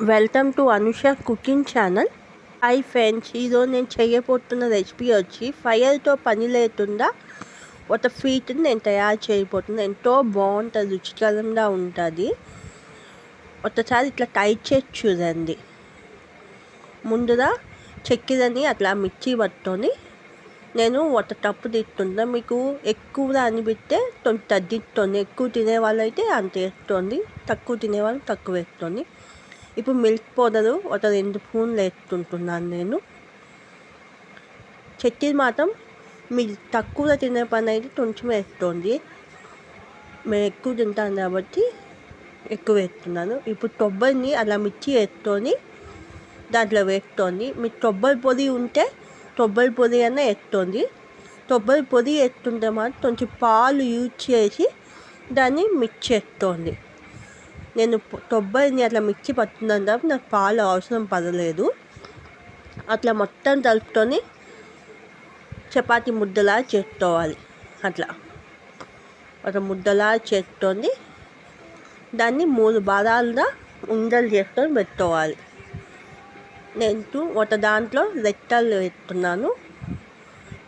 Welcome to Anusha cooking channel. Hi friends, ఈరోజు నేను చేయబోతున్న రెసిపీ వచ్చి ఫైర్తో పని లేకుండా ఒక స్వీట్ని నేను తయారు చేయబోతున్నాను. ఎంతో బాగుంటుంది, రుచికరంగా ఉంటుంది. ఒకసారి ఇట్లా ట్రై చేసి చూడండి. ముందుగా చక్కెరని అట్లా మిక్సీ పట్టుకొని నేను ఒక కప్పు తీసుకుంటా. మీకు ఎక్కువగా అనిపిస్తే కొంచెం తగ్గిస్తుంది. ఎక్కువ తినేవాళ్ళు అయితే అంత వేస్తుంది, తక్కువ తినేవాళ్ళు తక్కువ వేస్తుంది. ఇప్పుడు మిల్క్ పౌడరు ఒక 2 స్పూన్లు వేసుకుంటున్నాను నేను. చక్కెర మాత్రం మీరు తక్కువ తినే పని అయితే కొంచెం వేస్తుంది. మేము ఎక్కువ తింటాం కాబట్టి ఎక్కువ వేస్తున్నాను. ఇప్పుడు కొబ్బరిని అలా మిర్చి వేసుకొని దాంట్లో వేస్తుంది. మీకు కొబ్బరి పొడి ఉంటే కొబ్బరి పొడి అన్న వేస్తుంది. కొబ్బరి పొడి వేస్తుంటే మాత్రం కొంచెం పాలు యూజ్ చేసి దాన్ని మిక్స్ చేస్తుంది. నేను కొబ్బరిని అట్లా మిక్సీ పట్టుకున్నాను కాబట్టి నాకు పాలు అవసరం పడలేదు. అట్లా మొత్తం కలుపుకొని చపాతీ ముద్దలా చేసుకోవాలి. అట్లా ఒక ముద్దలా చేసుకొని దాన్ని 3 భాగాలుగా ఉండలు చేసుకొని పెట్టుకోవాలి. నేను ఒక దాంట్లో రెట్టలు వేస్తున్నాను.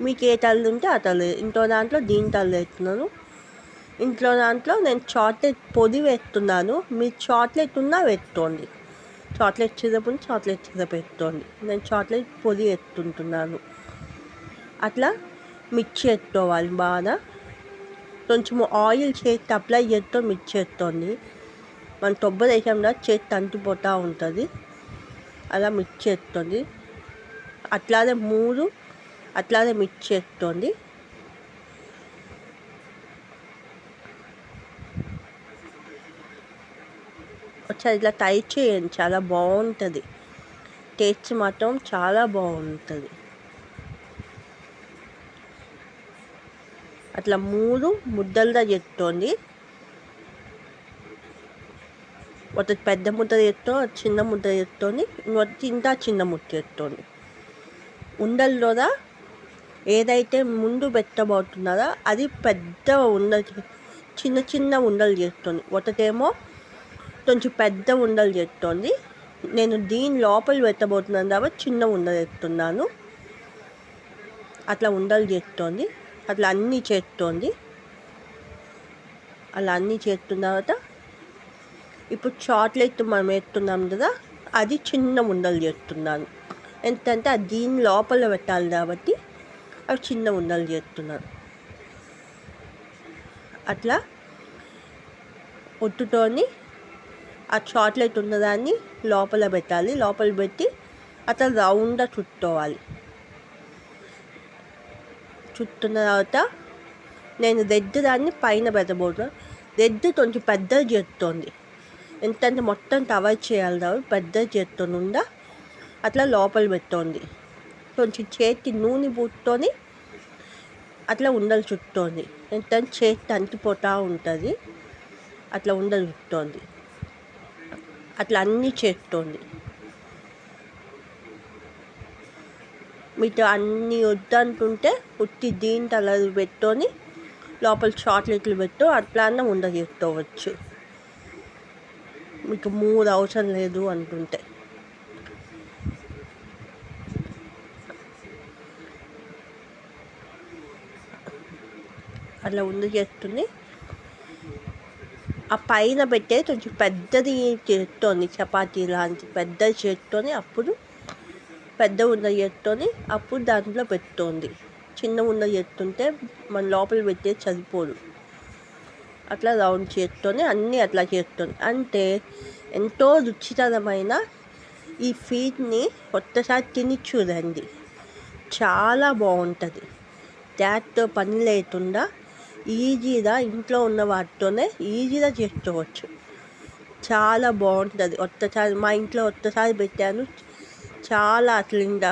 మీకు ఏ తల్లి ఉంటే ఆ తల్లి. ఇంకో దాంట్లో దీని తల్లి వేస్తున్నాను. ఇంట్లో దాంట్లో నేను చాక్లెట్ పొడి వేస్తున్నాను. మీరు చాక్లెట్ ఉన్నా వేసుకోండి. చాక్లెట్ సిరప్ ఉంది, చాక్లెట్ సిరప్ వేసుకోండి. నేను చాక్లెట్ పొడి వేస్తుంటున్నాను. అట్లా మిక్స్ చేసుకోవాలి బాగా. కొంచెం ఆయిల్ చేతి అప్లై చేస్తూ మిక్స్ చేస్తుంది. మనం కొబ్బరి వేసాంగా చేతి అంటిపోతూ ఉంటుంది. అలా మిక్స్ చేస్తుంది. అట్లానే మిక్స్ చేస్తుంది. ఒకసారి ఇట్లా ట్రై చేయండి, చాలా బాగుంటుంది. టేస్ట్ మాత్రం చాలా బాగుంటుంది. అట్లా 3 ముద్దలుగా చేస్తుంది. ఒక పెద్ద ముద్ద చేస్తాం, చిన్న ముద్ద చేస్తుంది, ఇంకా చిన్న ముద్ద చేస్తుంది. ఉండల్లోదా ఏదైతే ముందు పెట్టబోతున్నారో అది పెద్ద ఉండలు, చిన్న ఉండలు చేస్తుంది. ఒకటేమో కొంచెం పెద్ద ఉండలు చేస్తుంది. నేను దీని లోపల పెట్టబోతున్నాను కాబట్టి చిన్న ఉండలు చేస్తున్నాను. అట్లా ఉండలు చేస్తుంది. అట్లా అన్నీ చేస్తుంది. అలా అన్నీ చేస్తున్న తర్వాత ఇప్పుడు చాక్లెట్ మనం వేస్తున్నాం కదా, అది చిన్న ఉండలు చేస్తున్నాను. ఎందుకంటే అది దీని లోపల పెట్టాలి కాబట్టి అవి చిన్న ఉండలు చేస్తున్నాను. అట్లా ఒత్తుతోని ఆ చాక్లెట్ ఉన్నదాన్ని లోపల పెట్టాలి. లోపల పెట్టి అట్లా రౌండ్గా చుట్టుకోవాలి. చుట్టున్న తర్వాత నేను రెడ్ దాన్ని పైన పెట్టబోతున్నాను. రెడ్ కొంచెం పెద్దది చేస్తుంది. ఎంతంటే మొత్తం కవర్ చేయాలి కాబట్టి పెద్దది చేస్తుందా అట్లా లోపల పెట్టండి. కొంచెం చేతి నూనె పూసుకొని అట్లా ఉండలు చుట్టోంది. ఎంతంటే చేతి అంటిపోతూ ఉంటుంది. అట్లా ఉండలు చుట్టోంది. అట్లా అన్నీ చేస్తుంది. మీకు అన్నీ వద్దంటుంటే ఉత్తి దీని తలలు పెట్టుకొని లోపల చాక్లెట్లు పెట్టు అట్లా ఉండగెట్టుకోవచ్చు. మీకు 3 అవసరం లేదు అంటుంటే. అట్లా చేస్తుంది. ఆ పైన పెట్టే కొంచెం పెద్దది చేస్తుంది, చపాతీ లాంటి పెద్దది చేస్తుంది. అప్పుడు పెద్ద ఉండ చేస్తుంది. అప్పుడు దాంట్లో పెడుతుంది. చిన్న ఉండ చేస్తుంటే మన లోపల పెట్టే సరిపోదు. అట్లా రౌండ్ చేస్తుంది. అన్నీ అట్లా చేస్తుంది. అంటే ఎంతో రుచికరమైన ఈ స్వీట్ని ఒక్కసారి తిని చూడండి, చాలా బాగుంటుంది. దాంతో పని లేకుండా ఈజీగా ఇంట్లో ఉన్న వాటితోనే ఈజీగా చేసుకోవచ్చు. చాలా బాగుంటుంది. మా ఇంట్లో ఒక్కసారి పెట్టాను, చాలా అట్లా ఇంకా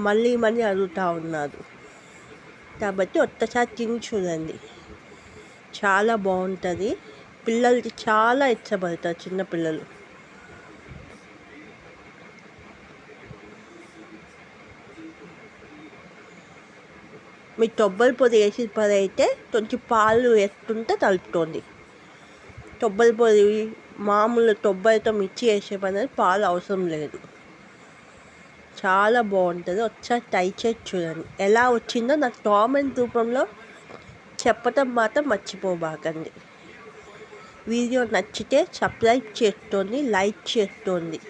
మళ్ళీ అడుగుతూ ఉన్నారు. కాబట్టి ఒక్కసారి తిని చూడండి, చాలా బాగుంటుంది. పిల్లలకి చాలా ఇష్టపడతారు, చిన్నపిల్లలు. మీ కొబ్బరి పొడి వేసి పది అయితే కొంచెం పాలు వేస్తుంటే కలుపుకోండి. కొబ్బరి పొడి మామూలు కొబ్బరితో మిర్చి వేసే పని పాలు అవసరం లేదు. చాలా బాగుంటుంది. ఒకసారి ట్రై చేసి చూడండి. ఎలా వచ్చిందో నాకు కామెంట్ రూపంలో చెప్పటం మాత్రం మర్చిపోబాకండి. వీడియో నచ్చితే సబ్స్క్రైబ్ చేసుకోండి, లైక్ చేసుకోండి.